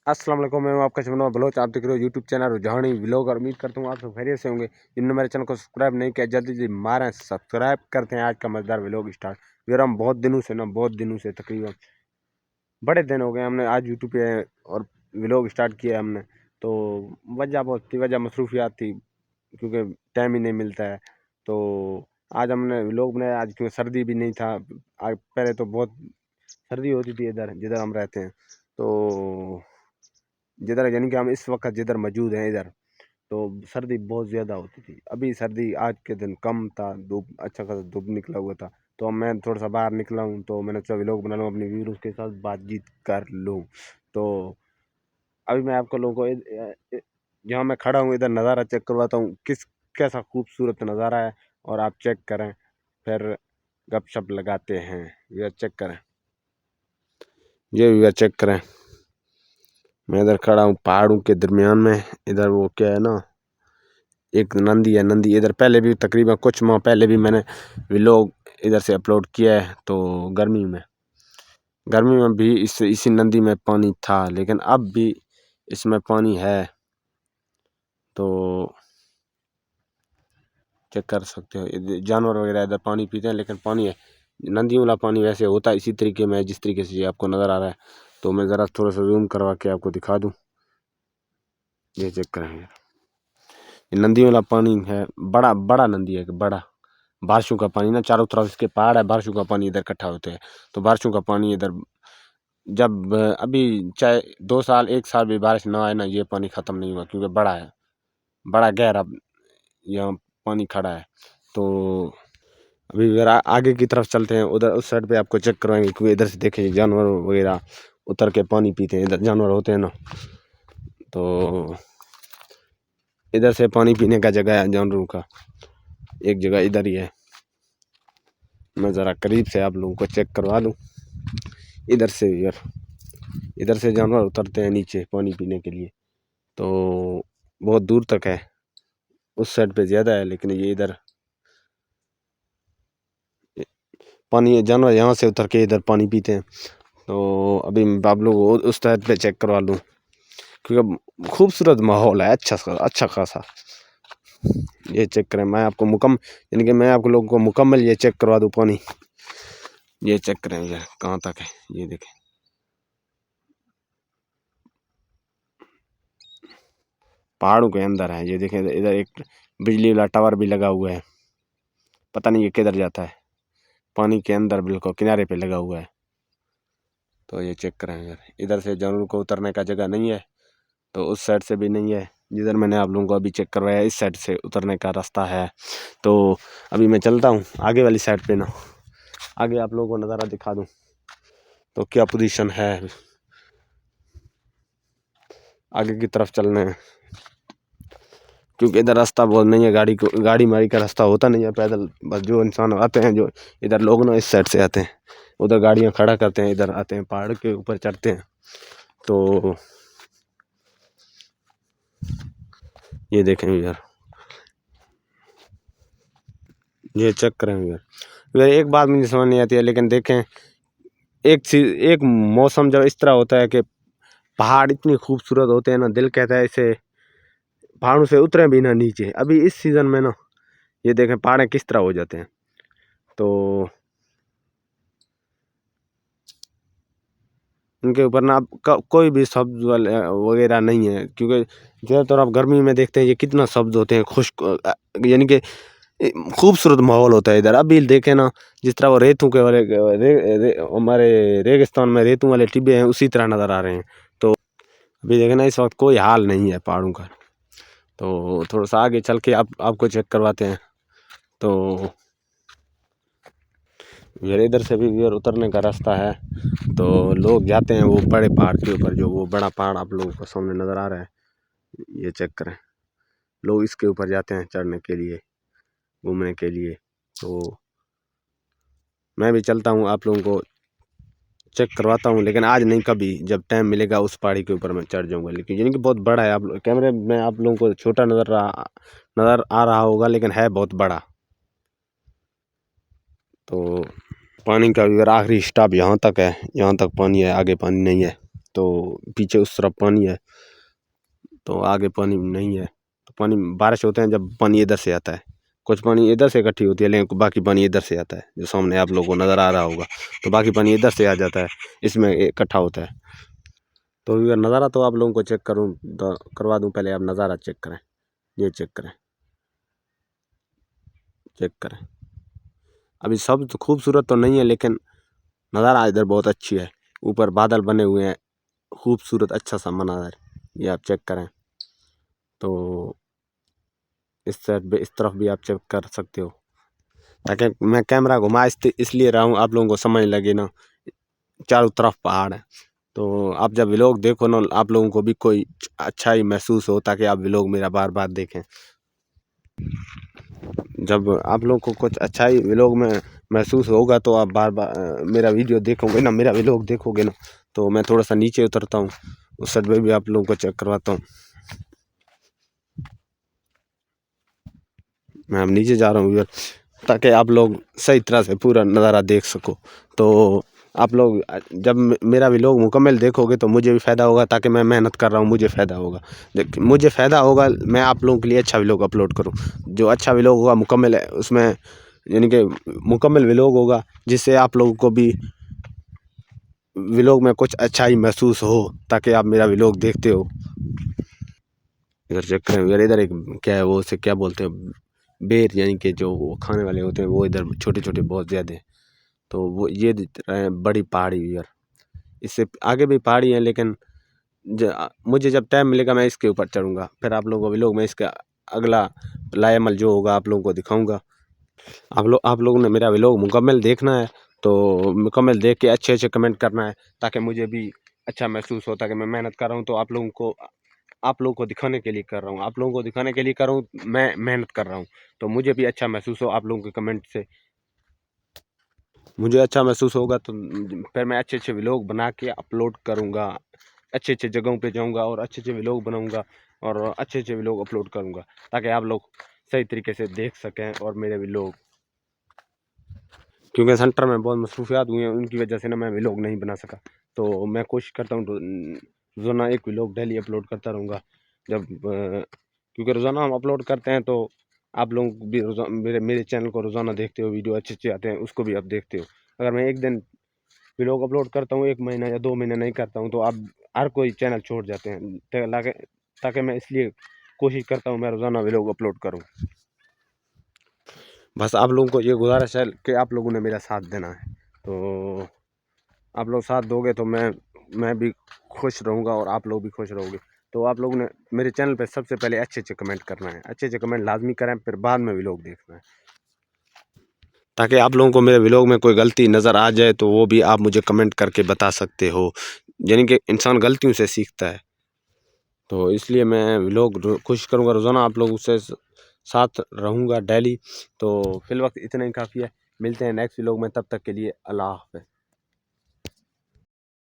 अस्सलाम वालेकुम, मैं हूं आपका चमनवा बलोच। आप देख रहे हो यूट्यूब चैनल रुझानी व्लॉग और उम्मीद करता हूँ आप सब खैरियत से होंगे। जिन्होंने मेरे चैनल को सब्सक्राइब नहीं किया जल्दी जल्दी मारें सब्सक्राइब करते हैं। आज का मजेदार व्लॉग स्टार्ट। यार हम बहुत दिनों से तकरीबन बड़े दिन हो गए हमने आज यूट्यूब पे और व्लॉग स्टार्ट किया हमने। तो वजह बहुत थी, वजह मसरूफियात थी क्योंकि टाइम ही नहीं मिलता है। तो आज हमने व्लॉग बनाया आज क्योंकि सर्दी भी नहीं था। आज पहले तो बहुत सर्दी होती थी इधर जिधर हम रहते हैं। तो जिधर यानी कि हम इस वक्त जिधर मौजूद हैं इधर तो सर्दी बहुत ज़्यादा होती थी। अभी सर्दी आज के दिन कम था, धूप अच्छा खासा धूप निकला हुआ था। तो अब मैं थोड़ा सा बाहर निकला हूँ तो मैंने सोचा व्लॉग बना लूँ, अपने व्यूअर्स के साथ बातचीत कर लूँ। तो अभी मैं आपको लोगों को जहाँ मैं खड़ा हूँ इधर नज़ारा चेक करवाता हूँ किस कैसा खूबसूरत नज़ारा है। और आप चेक करें फिर गपशप लगाते हैं। व्यूअर चेक करें, ये व्यूअर चेक करें। मैं इधर खड़ा हूँ पहाड़ों के दरमियान में। इधर वो क्या है ना, एक नंदी है। नंदी इधर पहले भी तकरीबन कुछ माह पहले भी मैंने व्लॉग इधर से अपलोड किया है। तो गर्मी में भी इसी नंदी में पानी था, लेकिन अब भी इसमें पानी है। तो चेक कर सकते हो, जानवर वगैरह इधर पानी पीते हैं, लेकिन पानी है नंदी वाला पानी वैसे होता है इसी तरीके में जिस तरीके से ये आपको नज़र आ रहा है। तो मैं ज़रा थोड़ा सा जूम करवा के आपको दिखा दूँ, ये चेक करेंगे। नंदी वाला पानी है, बड़ा बड़ा नंदी है, बड़ा बारिशों का पानी ना, चारों तरफ इसके पहाड़ है, बारिशों का पानी इधर इकट्ठा होते हैं। तो बारिशों का पानी इधर जब अभी चाहे 2 साल 1 साल भी बारिश ना आए ना, ये पानी ख़त्म नहीं हुआ क्योंकि बड़ा है, बड़ा गहरा यहाँ पानी खड़ा है। तो अभी अगर आगे की तरफ चलते हैं, उधर उस साइड पे आपको चेक करवाएंगे क्योंकि इधर से देखें जानवर वगैरह उतर के पानी पीते हैं। इधर जानवर होते हैं ना, तो इधर से पानी पीने का जगह है जानवरों का, एक जगह इधर ही है। मैं ज़रा करीब से आप लोगों को चेक करवा दूँ। इधर से यार, इधर से जानवर उतरते हैं नीचे पानी पीने के लिए। तो बहुत दूर तक है, उस साइड पे ज़्यादा है, लेकिन ये इधर पानी जानवर यहाँ से उतर के इधर पानी पीते हैं। तो अभी आप लोग उस साइड पे चेक करवा लूँ क्योंकि खूबसूरत माहौल है, अच्छा खासा। ये चेक करें, मैं आपको यानी कि मैं आप लोगों को मुकम्मल ये चेक करवा दूँ पानी। ये चेक करें यार कहाँ तक है, ये देखें पहाड़ों के अंदर है। ये देखें इधर एक बिजली वाला टावर भी लगा हुआ है, पता नहीं ये किधर जाता है, पानी के अंदर बिल्कुल किनारे पे लगा हुआ है। तो ये चेक करें यार, इधर से जानवरों को उतरने का जगह नहीं है, तो उस साइड से भी नहीं है जिधर मैंने आप लोगों को अभी चेक करवाया, इस साइड से उतरने का रास्ता है। तो अभी मैं चलता हूँ आगे वाली साइड पे ना, आगे आप लोगों को नज़ारा दिखा दूँ तो क्या पोजीशन है। आगे की तरफ चलना है क्योंकि इधर रास्ता बहुत नहीं है, गाड़ी मारी का रास्ता होता नहीं है, पैदल बस जो इंसान आते हैं, जो इधर लोग ना इस साइड से आते हैं, उधर गाड़ियाँ खड़ा करते हैं, इधर आते हैं पहाड़ के ऊपर चढ़ते हैं। तो ये देखें यार, ये चेक करें यार एक बात मुझे समझ नहीं आती है, लेकिन देखें एक मौसम जब इस तरह होता है कि पहाड़ इतनी खूबसूरत होते हैं ना, दिल कहता है इसे पहाड़ों से उतरे भी ना नीचे। अभी इस सीज़न में ना ये देखें पहाड़ें किस तरह हो जाते हैं। तो इनके ऊपर ना कोई भी सब्ज वगैरह नहीं है क्योंकि ज़्यादातर आप गर्मी में देखते हैं ये कितना सब्ज होते हैं, खुश्क यानी कि खूबसूरत माहौल होता है इधर। अभी देखें ना जिस तरह वो रेतों के वाले हमारे रेगिस्तान में रेतों वाले टिब्बे हैं उसी तरह नज़र आ रहे हैं। तो अभी देखें ना इस वक्त कोई हाल नहीं है पहाड़ों का। तो थोड़ा सा आगे चल के आपको चेक करवाते हैं। तो यार इधर से भी यार उतरने का रास्ता है, तो लोग जाते हैं वो बड़े पहाड़ के ऊपर, जो वो बड़ा पहाड़ आप लोगों को सामने नज़र आ रहा है, ये चेक करें। लोग इसके ऊपर जाते हैं चढ़ने के लिए, घूमने के लिए। तो मैं भी चलता हूँ आप लोगों को चेक करवाता हूँ, लेकिन आज नहीं, कभी जब टाइम मिलेगा उस पहाड़ी के ऊपर मैं चढ़ जाऊँगा। लेकिन यानी कि बहुत बड़ा है, आप कैमरे में आप लोगों को छोटा नज़र आ रहा होगा, लेकिन है बहुत बड़ा। तो पानी का भी आखिरी स्टॉप यहाँ तक है, यहाँ तक पानी है, आगे पानी नहीं है। तो पीछे उस तरफ पानी है, तो आगे पानी नहीं है। तो पानी बारिश होते हैं जब पानी इधर से आता है, कुछ पानी इधर से इकट्ठी होती है, लेकिन बाकी पानी इधर से आता है, जो सामने आप लोगों को नज़र आ रहा होगा। तो बाकी पानी इधर से आ जाता है, इसमें इकट्ठा होता है। तो अगर नज़ारा तो आप लोगों को चेक करूँ तो करवा दूँ, पहले आप नज़ारा चेक करें, ये चेक करें, चेक करें। अभी सब तो खूबसूरत तो नहीं है, लेकिन नज़ारा इधर बहुत अच्छी है। ऊपर बादल बने हुए हैं, खूबसूरत अच्छा सा मनाज़र, ये आप चेक करें। तो इस साइड इस तरफ भी आप चेक कर सकते हो, ताकि मैं कैमरा घुमा इसलिए रहा हूँ, आप लोगों को समझ लगे ना। चारों तरफ पहाड़ है, तो आप जब व्लॉग देखो ना, आप लोगों को भी कोई अच्छा ही महसूस हो, ताकि आप व्लॉग मेरा बार बार देखें। जब आप लोगों को कुछ अच्छा ही व्लॉग में महसूस होगा, तो आप बार बार मेरा वीडियो देखोगे ना, मेरा व्लॉग देखोगे ना। तो मैं थोड़ा सा नीचे उतरता हूँ, उस साइड में भी आप लोगों को चेक करवाता हूँ। मैं अब नीचे जा रहा हूँ, ताकि आप लोग सही तरह से पूरा नज़ारा देख सको। तो आप लोग जब मेरा व्लॉग मुकम्मल देखोगे तो मुझे भी फ़ायदा होगा, ताकि मैं मेहनत कर रहा हूँ, मुझे फ़ायदा होगा। मुझे फ़ायदा होगा, मैं आप लोगों के लिए अच्छा व्लॉग अपलोड करूँ। जो अच्छा व्लॉग होगा मुकम्मल है उसमें, यानी कि मुकम्मल व्लॉग होगा, जिससे आप लोगों को भी व्लॉग में कुछ अच्छा ही महसूस हो, ताकि आप मेरा व्लॉग देखते हो। इधर चेक करें यार, इधर एक क्या है वो, उसे क्या बोलते हैं, बेर, यानी कि जो वो खाने वाले होते हैं, वो इधर छोटे छोटे बहुत ज़्यादा हैं। तो वो ये बड़ी पहाड़ी यार, इससे आगे भी पहाड़ी है, लेकिन मुझे जब टाइम मिलेगा मैं इसके ऊपर चढ़ूँगा, फिर आप लोगों को व्लॉग में इसका अगला लाएमल जो होगा आप लोगों को दिखाऊँगा। आप लोगों ने मेरा व्लॉग मुकम्मल देखना है, तो मुकम्मल देख के अच्छे अच्छे कमेंट करना है, ताकि मुझे भी अच्छा महसूस हो, ताकि मैं मेहनत कर रहा हूँ तो आप लोगों को दिखाने के लिए कर रहा हूँ, आप लोगों को दिखाने के लिए कर रहा हूँ, मैं मेहनत कर रहा हूँ। तो मुझे भी अच्छा महसूस हो आप लोगों के कमेंट से, मुझे अच्छा महसूस होगा, तो फिर मैं अच्छे अच्छे व्लॉग बना के अपलोड करूँगा, अच्छे अच्छे जगहों पे जाऊँगा और अच्छे अच्छे व्लॉग बनाऊँगा और अच्छे अच्छे व्लॉग अपलोड करूँगा, ताकि आप लोग सही तरीके से देख सकें और मेरे व्लॉग। क्योंकि सेंटर में बहुत मसरूफियात हुई हैं, उनकी वजह से ना मैं व्लॉग नहीं बना सका। तो मैं कोशिश करता हूँ रोज़ाना एक व्लॉग डेली अपलोड करता रहूँगा। जब क्योंकि रोज़ाना हम अपलोड करते हैं, तो आप लोग भी मेरे चैनल को रोज़ाना देखते हो, वीडियो अच्छे अच्छे आते हैं, उसको भी आप देखते हो। अगर मैं एक दिन व्लॉग अपलोड करता हूँ, 1 महीना या 2 महीने नहीं करता हूँ, तो आप हर कोई चैनल छोड़ जाते हैं, ताकि मैं इसलिए कोशिश करता हूँ मैं रोज़ाना व्लॉग अपलोड करूँ। बस आप लोगों को ये गुजारिश है कि आप लोगों ने मेरा साथ देना है। तो आप लोग साथ दोगे तो मैं भी खुश रहूँगा और आप लोग भी खुश रहोगे। तो आप लोगों ने मेरे चैनल पे सबसे पहले अच्छे अच्छे कमेंट करना है, अच्छे अच्छे कमेंट लाजमी करें, फिर बाद में व्लॉग देखना है, ताकि आप लोगों को मेरे व्लॉग में कोई गलती नज़र आ जाए तो वो भी आप मुझे कमेंट करके बता सकते हो। यानी कि इंसान गलतियों से सीखता है, तो इसलिए मैं व्लॉग कोशिश करूँगा रोज़ाना आप लोगों से साथ रहूँगा डेली। तो फिल वक्त इतना ही काफ़ी है, मिलते हैं नेक्स्ट व्लॉग में, तब तक के लिए अल्लाह हाफ़िज़।